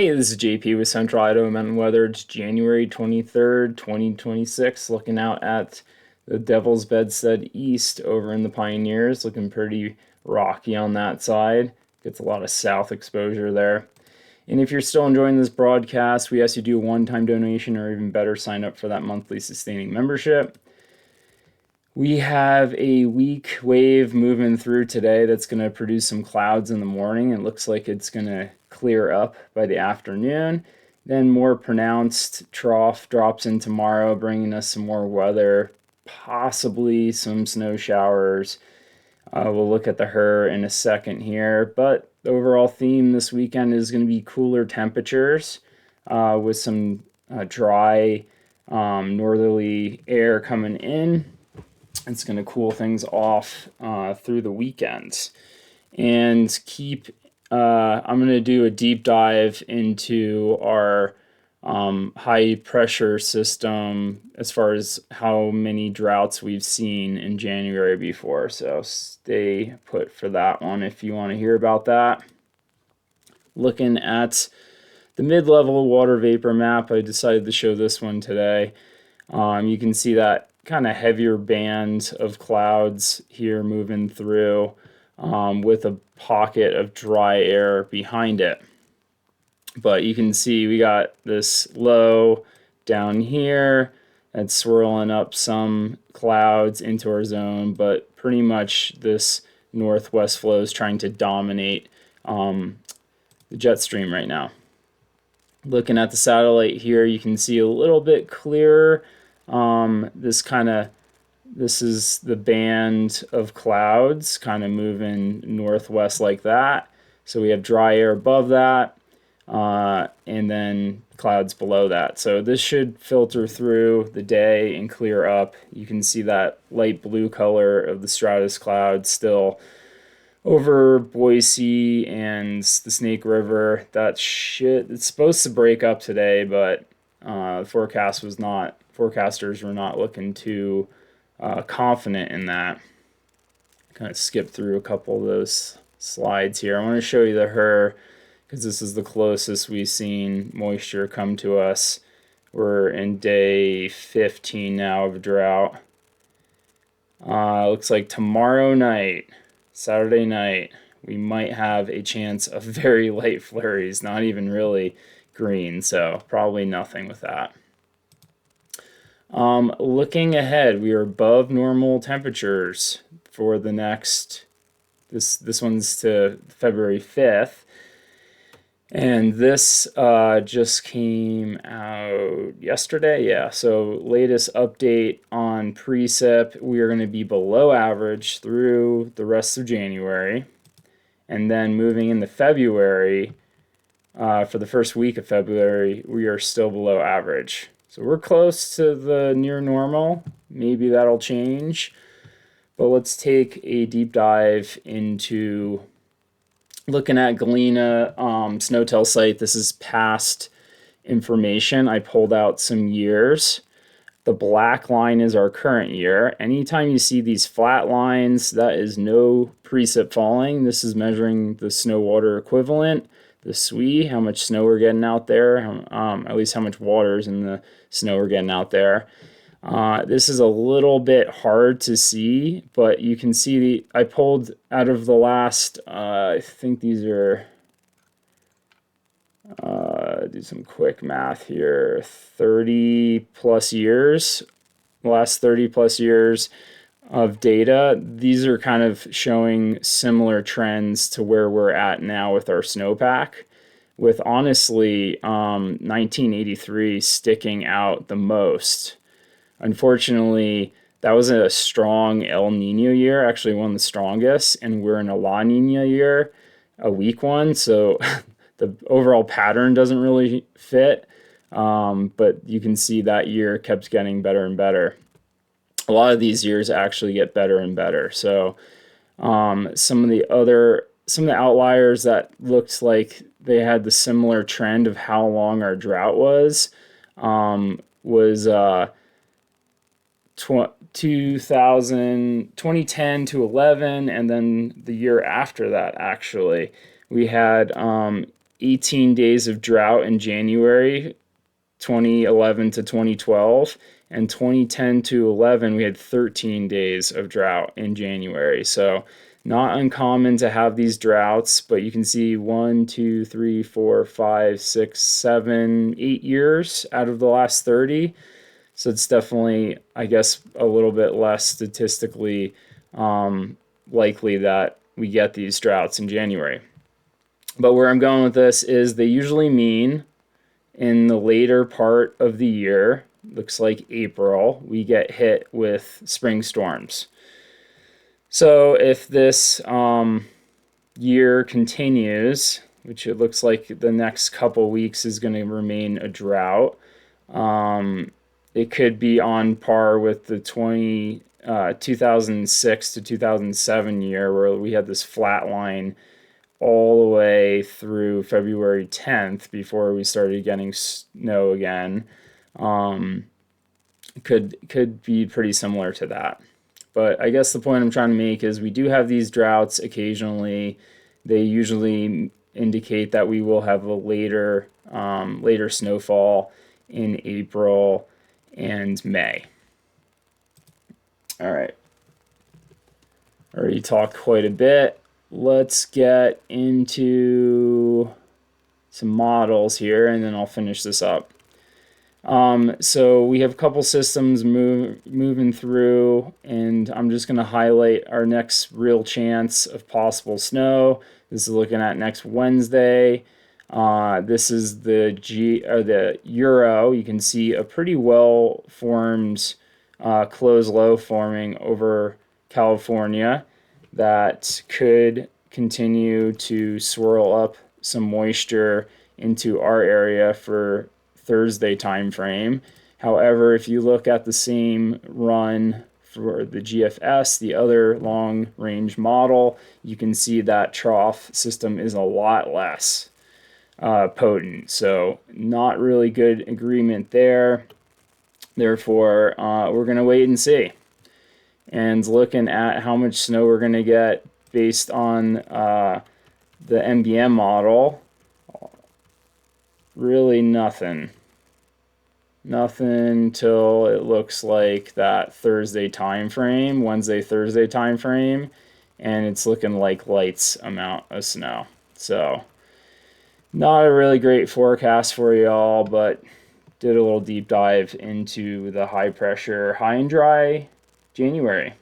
Hey, this is JP with Central Idaho Mountain Weather. It's January 23rd, 2026. Looking out at the Devil's Bedstead East over in the Pioneers. Looking pretty rocky on that side. Gets a lot of south exposure there. And if you're still enjoying this broadcast, we ask you to do a one-time donation or even better, sign up for that monthly sustaining membership. We have a weak wave moving through today that's going to produce some clouds in the morning. It looks like it's going to clear up by the afternoon. Then more pronounced trough drops in tomorrow, bringing us some more weather, possibly some snow showers. We'll look at the HRRR in a second here, but the overall theme this weekend is going to be cooler temperatures with some dry northerly air coming in. It's going to cool things off through the weekend. And I'm going to do a deep dive into our high pressure system as far as how many droughts we've seen in January before. So stay put for that one if you want to hear about that. Looking at the mid-level water vapor map, I decided to show this one today. You can see that kind of heavier band of clouds here moving through with a pocket of dry air behind it. But you can see we got this low down here that's swirling up some clouds into our zone, but pretty much this northwest flow is trying to dominate the jet stream right now. Looking at the satellite here, you can see a little bit clearer. This is the band of clouds kind of moving northwest like that. So we have dry air above that, and then clouds below that. So this should filter through the day and clear up. You can see that light blue color of the stratus cloud still over Boise and the Snake River. It's supposed to break up today, but forecasters were not looking too confident in that. Kind of skip through a couple of those slides here. I want to show you the HRRR because this is the closest we've seen moisture come to us. We're in day 15 now of drought. Looks like tomorrow night, Saturday night, we might have a chance of very light flurries, not even really green, so probably nothing with that. Looking ahead, we are above normal temperatures for the next, this one's to February 5th. And this just came out yesterday. Yeah, so latest update on precip, we are going to be below average through the rest of January. And then moving into February, for the first week of February, we are still below average. So we're close to the near normal. Maybe that'll change. But let's take a deep dive into looking at Galena SNOTEL site. This is past information. I pulled out some years. The black line is our current year. Anytime you see these flat lines, that is no precip falling. This is measuring the snow water equivalent, the SWE, how much snow we're getting out there, at least how much water is in the snow we're getting out there. This is a little bit hard to see, but you can see I pulled out of the last, I think these are, do some quick math here, 30 plus years, the last 30 plus years of data. These are kind of showing similar trends to where we're at now with our snowpack, with honestly 1983 sticking out the most. Unfortunately, that was a strong El Nino year, actually one of the strongest, and we're in a La Nina year, a weak one, so the overall pattern doesn't really fit, but you can see that year kept getting better and better. A lot of these years actually get better and better. So some of the outliers that looked like they had the similar trend of how long our drought was 2010 to 11, and then the year after that, actually, we had 18 days of drought in January 2011 to 2012, and 2010 to 11 we had 13 days of drought in January. So not uncommon to have these droughts, but you can see 1, 2, 3, 4, 5, 6, 7, 8 years out of the last 30. So it's definitely, I guess, a little bit less statistically likely that we get these droughts in January. But where I'm going with this is they usually mean in the later part of the year, looks like April, we get hit with spring storms. So if this year continues, which it looks like the next couple weeks is going to remain a drought, it could be on par with the 2006 to 2007 year where we had this flat line all the way through February 10th before we started getting snow again. Could be pretty similar to that. But I guess the point I'm trying to make is we do have these droughts occasionally. They usually indicate that we will have a later snowfall in April and May. All right. Already talked quite a bit. Let's get into some models here, and then I'll finish this up. So we have a couple systems moving through, and I'm just going to highlight our next real chance of possible snow. This is looking at next Wednesday. This is the Euro. You can see a pretty well formed closed low forming over California that could continue to swirl up some moisture into our area for Thursday time frame. However, if you look at the same run for the GFS, the other long range model, you can see that trough system is a lot less potent. So not really good agreement there. Therefore, we're going to wait and see. And looking at how much snow we're going to get based on the MBM model, really nothing. Nothing till it looks like that Thursday time frame, Wednesday, Thursday time frame, and it's looking like lights amount of snow. So not a really great forecast for y'all, but did a little deep dive into the high pressure, high and dry January.